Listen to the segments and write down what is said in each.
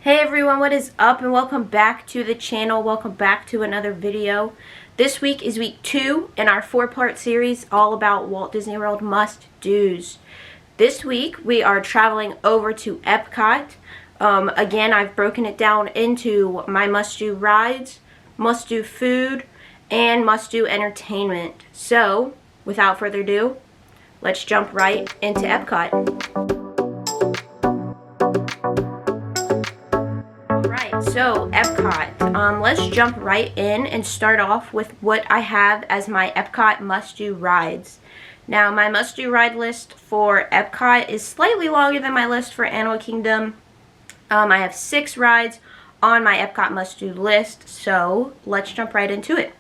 Hey everyone, what is up, and welcome back to the channel. Welcome back to another video. This week is week 2 in our 4-part series all about Walt Disney World must-dos. This week we are traveling over to Epcot. Again, I've broken it down into my must-do rides, must-do food, and must-do entertainment. So, without further ado, let's jump right into Epcot. So, Epcot, let's jump right in and start off with what I have as my Epcot must-do rides. Now, my must-do ride list for Epcot is slightly longer than my list for Animal Kingdom. I have 6 rides on my Epcot must-do list, so let's jump right into it.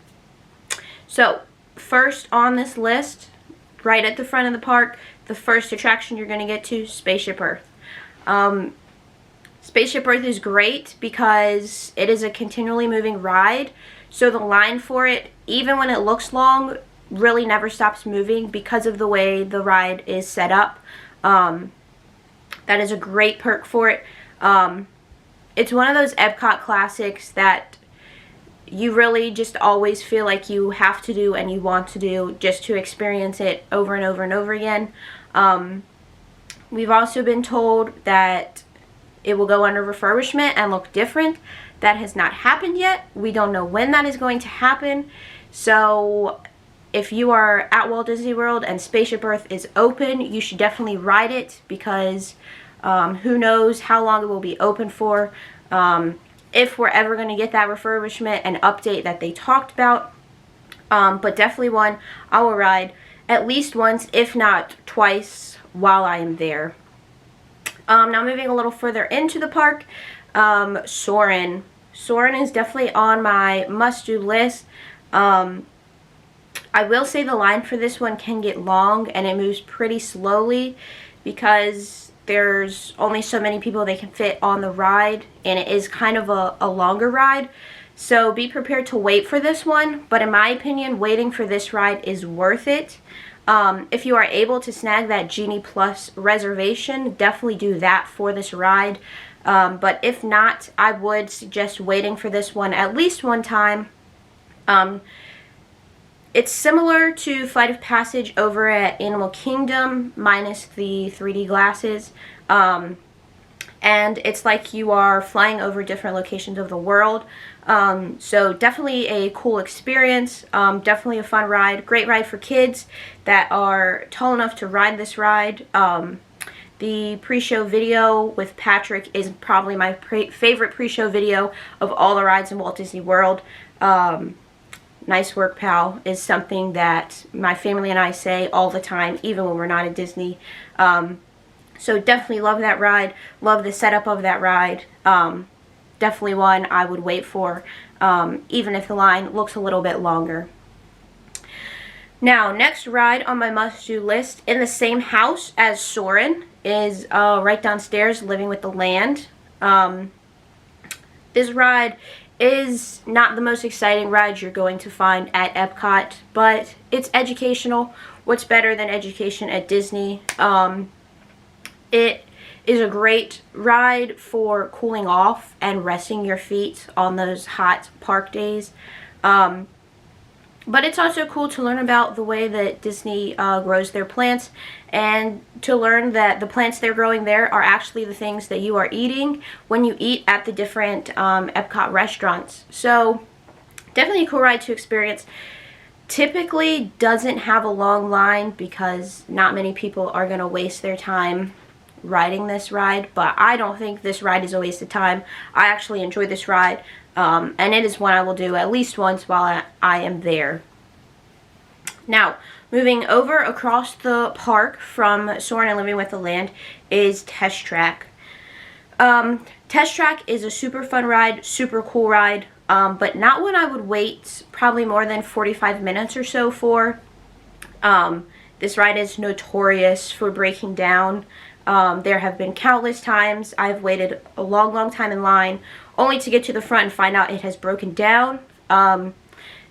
So, first on this list, right at the front of the park, the first attraction you're going to get to, Spaceship Earth. Spaceship Earth is great because it is a continually moving ride, so the line for it, even when it looks long, really never stops moving because of the way the ride is set up. That is a great perk for it. It's one of those Epcot classics that you really just always feel like you have to do and you want to do just to experience it over and over and over again. We've also been told that it will go under refurbishment and look different. That has not happened yet. We don't know when that is going to happen. So if you are at Walt Disney World and Spaceship Earth is open, you should definitely ride it because who knows how long it will be open for. If we're ever going to get that refurbishment and update that they talked about. But definitely one I will ride at least once, if not twice, while I am there. Now moving a little further into the park, Soarin'. Soarin' is definitely on my must-do list. I will say the line for this one can get long and it moves pretty slowly because there's only so many people they can fit on the ride, and it is kind of a longer ride. So be prepared to wait for this one, but in my opinion, waiting for this ride is worth it. If you are able to snag that Genie Plus reservation, definitely do that for this ride. But if not, I would suggest waiting for this one at least one time. It's similar to Flight of Passage over at Animal Kingdom, minus the 3D glasses. And it's like you are flying over different locations of the world. So definitely a cool experience, definitely a fun ride, great ride for kids that are tall enough to ride this ride. The pre-show video with Patrick is probably my favorite pre-show video of all the rides in Walt Disney World. Nice work, pal, is something that my family and I say all the time, even when we're not at Disney. So definitely love that ride, love the setup of that ride. Definitely one I would wait for, even if the line looks a little bit longer. Now, next ride on my must-do list, in the same house as Soarin', is right downstairs, Living with the Land. This ride is not the most exciting ride you're going to find at Epcot, but it's educational. What's better than education at Disney? It is a great ride for cooling off and resting your feet on those hot park days. But it's also cool to learn about the way that Disney grows their plants, and to learn that the plants they're growing there are actually the things that you are eating when you eat at the different Epcot restaurants. So definitely a cool ride to experience. Typically doesn't have a long line because not many people are going to waste their time riding this ride, but I don't think this ride is a waste of time. I actually enjoy this ride, and it is one I will do at least once while I am there. Now, moving over across the park from Soarin' and Living with the Land is Test Track. Test Track is a super fun ride, super cool ride, but not one I would wait probably more than 45 minutes or so for. This ride is notorious for breaking down. There have been countless times I've waited a long time in line only to get to the front and find out it has broken down.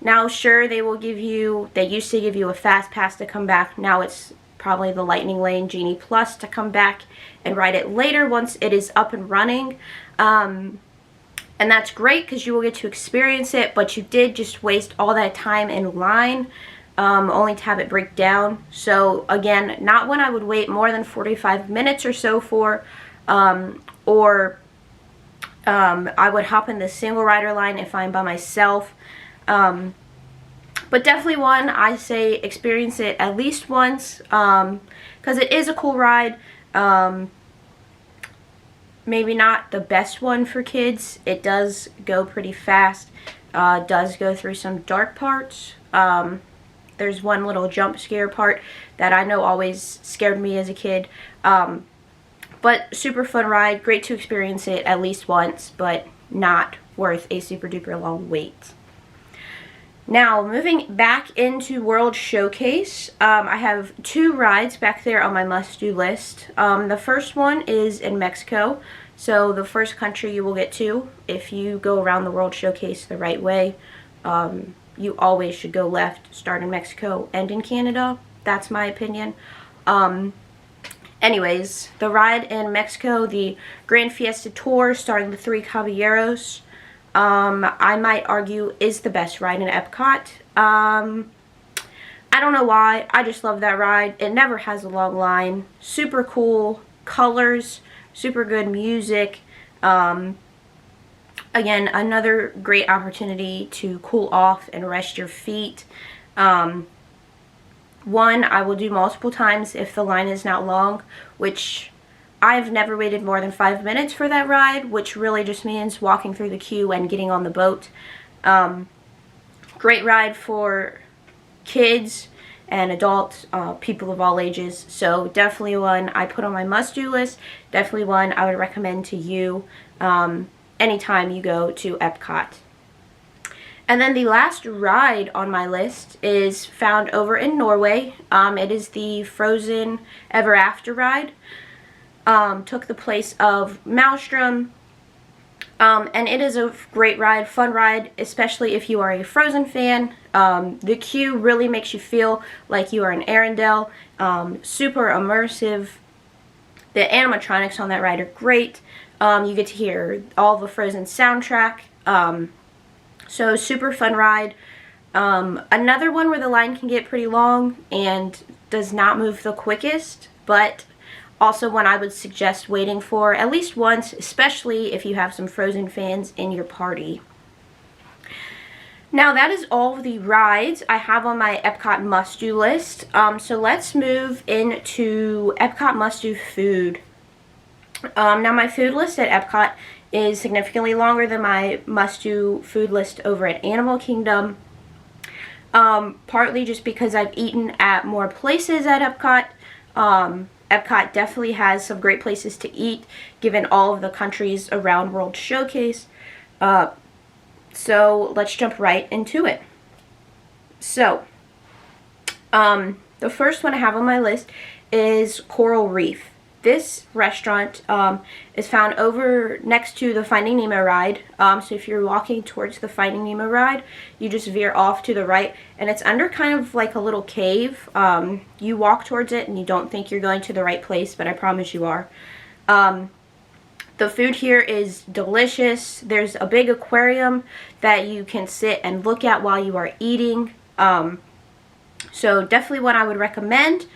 Now, sure, they used to give you a fast pass to come back. Now it's probably the Lightning Lane Genie Plus to come back and ride it later once it is up and running. And that's great because you will get to experience it, but you did just waste all that time in line, only to have it break down. So again, not one I would wait more than 45 minutes or so for, I would hop in the single rider line if I'm by myself. But definitely one, I say experience it at least once, because it is a cool ride. Maybe not the best one for kids. It does go pretty fast, does go through some dark parts. There's one little jump scare part that I know always scared me as a kid. But super fun ride, great to experience it at least once, but not worth a super duper long wait. Now, moving back into World Showcase, I have 2 rides back there on my must-do list. The first one is in Mexico, so the first country you will get to if you go around the World Showcase the right way. You always should go left, start in Mexico, end in Canada. That's my opinion. Anyways, the ride in Mexico, the Grand Fiesta Tour starring the 3 Caballeros, I might argue is the best ride in Epcot. I don't know why, I just love that ride. It never has a long line, super cool colors, super good music. Again, another great opportunity to cool off and rest your feet. One I will do multiple times if the line is not long, which I've never waited more than 5 minutes for that ride, which really just means walking through the queue and getting on the boat. Great ride for kids and adults, people of all ages, so definitely one I put on my must-do list, definitely one I would recommend to you anytime you go to Epcot. And then the last ride on my list is found over in Norway. It is the Frozen Ever After ride. Took the place of Maelstrom. And it is a great ride, fun ride, especially if you are a Frozen fan. The queue really makes you feel like you are in Arendelle. Super immersive. The animatronics on that ride are great. You get to hear all the Frozen soundtrack. So super fun ride. Another one where the line can get pretty long and does not move the quickest, but also one I would suggest waiting for at least once, especially if you have some Frozen fans in your party. Now that is all of the rides I have on my Epcot must-do list. So let's move into Epcot must-do food. Now my food list at Epcot is significantly longer than my must-do food list over at Animal Kingdom. Partly just because I've eaten at more places at Epcot. Epcot definitely has some great places to eat given all of the countries around World Showcase. So let's jump right into it. So, the first one I have on my list is Coral Reef. This restaurant is found over next to the Finding Nemo ride. So if you're walking towards the Finding Nemo ride, you just veer off to the right, and it's under kind of like a little cave. You walk towards it and you don't think you're going to the right place, but I promise you are. The food here is delicious. There's a big aquarium that you can sit and look at while you are eating. So definitely one I would recommend.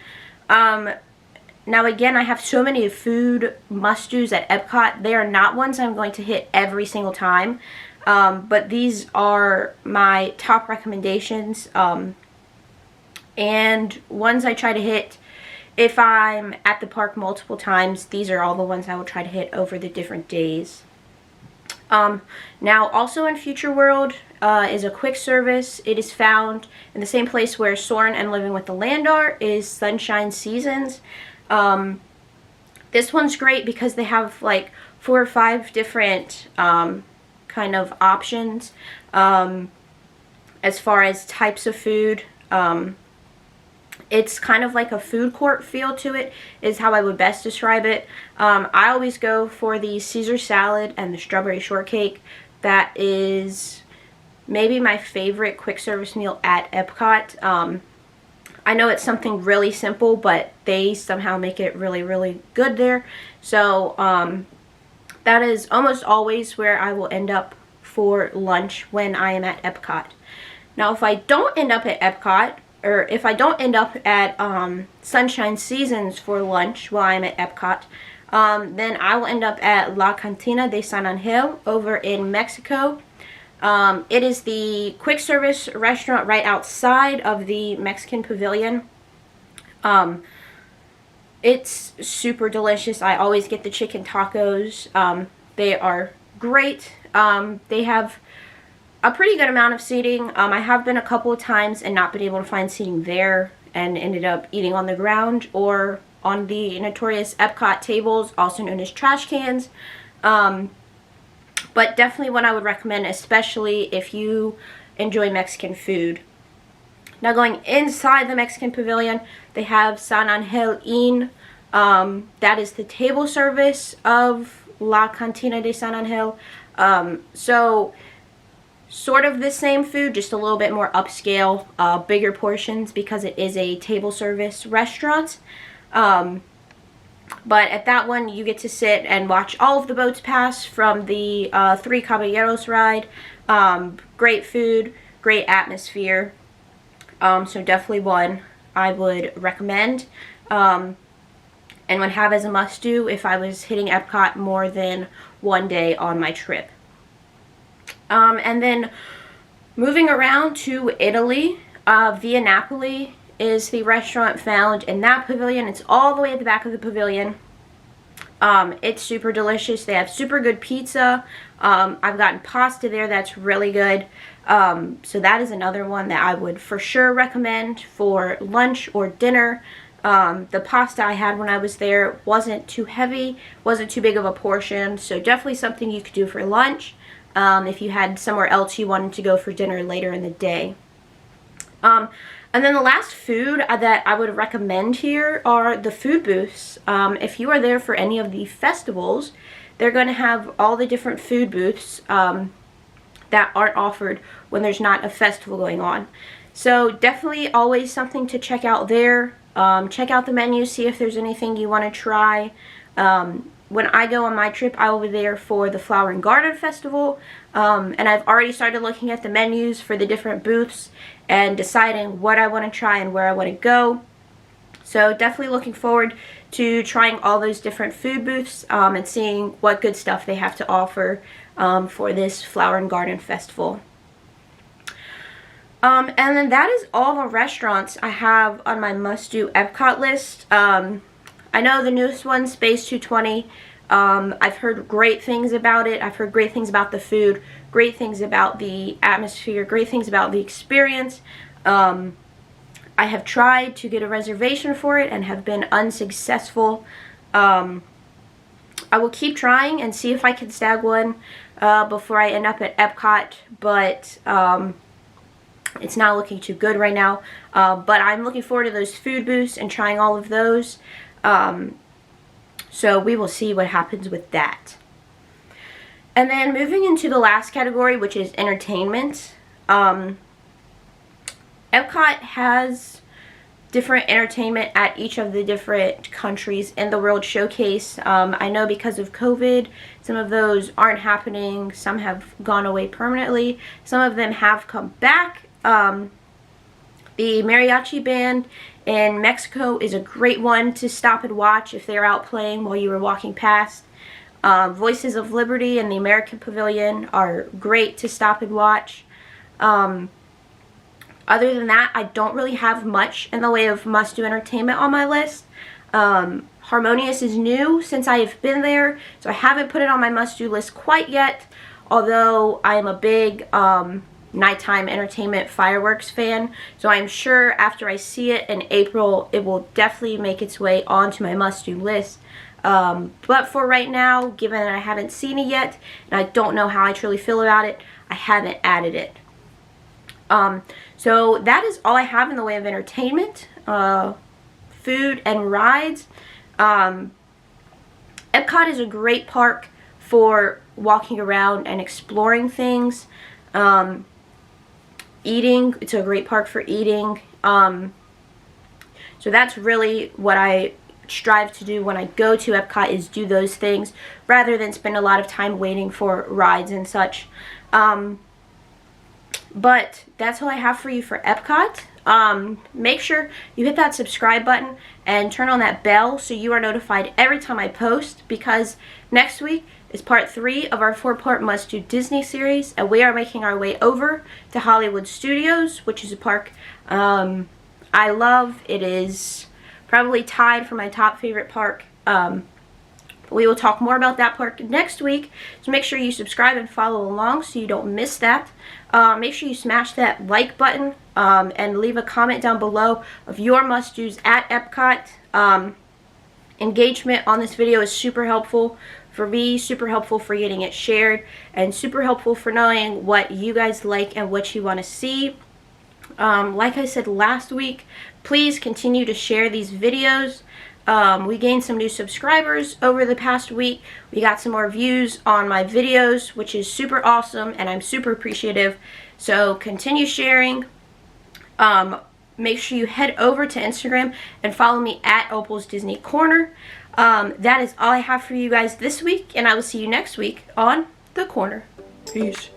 Now again, I have so many food must-dos at Epcot. They are not ones I'm going to hit every single time. But these are my top recommendations. And ones I try to hit if I'm at the park multiple times. These are all the ones I will try to hit over the different days. Now also in Future World is a quick service. It is found in the same place where Soarin' and Living with the Land are, is Sunshine Seasons. This one's great because they have like 4 or 5 different kind of options as far as types of food. It's kind of like a food court feel to it, is how I would best describe it. I always go for the Caesar salad and the strawberry shortcake. That is maybe my favorite quick service meal at Epcot. I know it's something really simple, but they somehow make it really, really good there. So that is almost always where I will end up for lunch when I am at Epcot. Now, if I don't end up at Epcot, or if I don't end up at Sunshine Seasons for lunch while I'm at Epcot, then I will end up at La Cantina de San Angel over in Mexico. It is the quick service restaurant right outside of the Mexican Pavilion. It's super delicious. I always get the chicken tacos. They are great. They have a pretty good amount of seating. I have been a couple of times and not been able to find seating there and ended up eating on the ground or on the notorious Epcot tables, also known as trash cans. But definitely one I would recommend, especially if you enjoy Mexican food. Now, going inside the Mexican Pavilion, they have San Angel Inn. That is the table service of La Cantina de San Angel. So sort of the same food, just a little bit more upscale, bigger portions because it is a table service restaurant. But at that one, you get to sit and watch all of the boats pass from the Three Caballeros ride. Great food, great atmosphere. So definitely one I would recommend. And would have as a must-do if I was hitting Epcot more than one day on my trip. And then moving around to Italy, Via Napoli is the restaurant found in that pavilion. It's all the way at the back of the pavilion. It's super delicious. They have super good pizza. I've gotten pasta there that's really good. So that is another one that I would for sure recommend for lunch or dinner. The pasta I had when I was there wasn't too heavy, wasn't too big of a portion, so definitely something you could do for lunch if you had somewhere else you wanted to go for dinner later in the day. And then the last food that I would recommend here are the food booths. If you are there for any of the festivals, they're going to have all the different food booths that aren't offered when there's not a festival going on. So definitely always something to check out there. Check out the menu, see if there's anything you want to try. When I go on my trip, I will be there for the Flower and Garden Festival, and I've already started looking at the menus for the different booths and deciding what I want to try and where I want to go. So definitely looking forward to trying all those different food booths and seeing what good stuff they have to offer for this Flower and Garden Festival. And then that is all the restaurants I have on my must-do Epcot list. I know the newest one, Space 220, I've heard great things about it. I've heard great things about the food, great things about the atmosphere, great things about the experience. I have tried to get a reservation for it and have been unsuccessful. I will keep trying and see if I can snag one before I end up at Epcot, but it's not looking too good right now. But I'm looking forward to those food booths and trying all of those. So we will see what happens with that. And then moving into the last category, which is entertainment. Epcot has different entertainment at each of the different countries in the World Showcase. I know because of COVID, some of those aren't happening. Some have gone away permanently. Some of them have come back. The mariachi band in Mexico is a great one to stop and watch if they're out playing while you were walking past. Voices of Liberty and the American Pavilion are great to stop and watch. Other than that, I don't really have much in the way of must-do entertainment on my list. Harmonious is new since I have been there, so I haven't put it on my must-do list quite yet, although I am a big nighttime entertainment fireworks fan, so I'm sure after I see it in April, it will definitely make its way onto my must-do list. But for right now, given that I haven't seen it yet, and I don't know how I truly feel about it, I haven't added it. So that is all I have in the way of entertainment, food, and rides. Epcot is a great park for walking around and exploring things. Eating, it's a great park for eating. So that's really what I strive to do when I go to Epcot, is do those things rather than spend a lot of time waiting for rides and such. But that's all I have for you for Epcot. Make sure you hit that subscribe button and turn on that bell so you are notified every time I post, because next week is part 3 of our 4-part Must Do Disney series, and we are making our way over to Hollywood Studios, which is a park I love. It is probably tied for my top favorite park. We will talk more about that park next week, so make sure you subscribe and follow along so you don't miss that. Make sure you smash that like button and leave a comment down below of your must-dos at Epcot. Engagement on this video is super helpful for me, super helpful for getting it shared, and super helpful for knowing what you guys like and what you want to see. Like I said last week, please continue to share these videos. We gained some new subscribers over the past week. We got some more views on my videos, which is super awesome, and I'm super appreciative. So continue sharing. Make sure you head over to Instagram and follow me at Opal's Disney Corner. That is all I have for you guys this week, and I will see you next week on The Corner. Peace.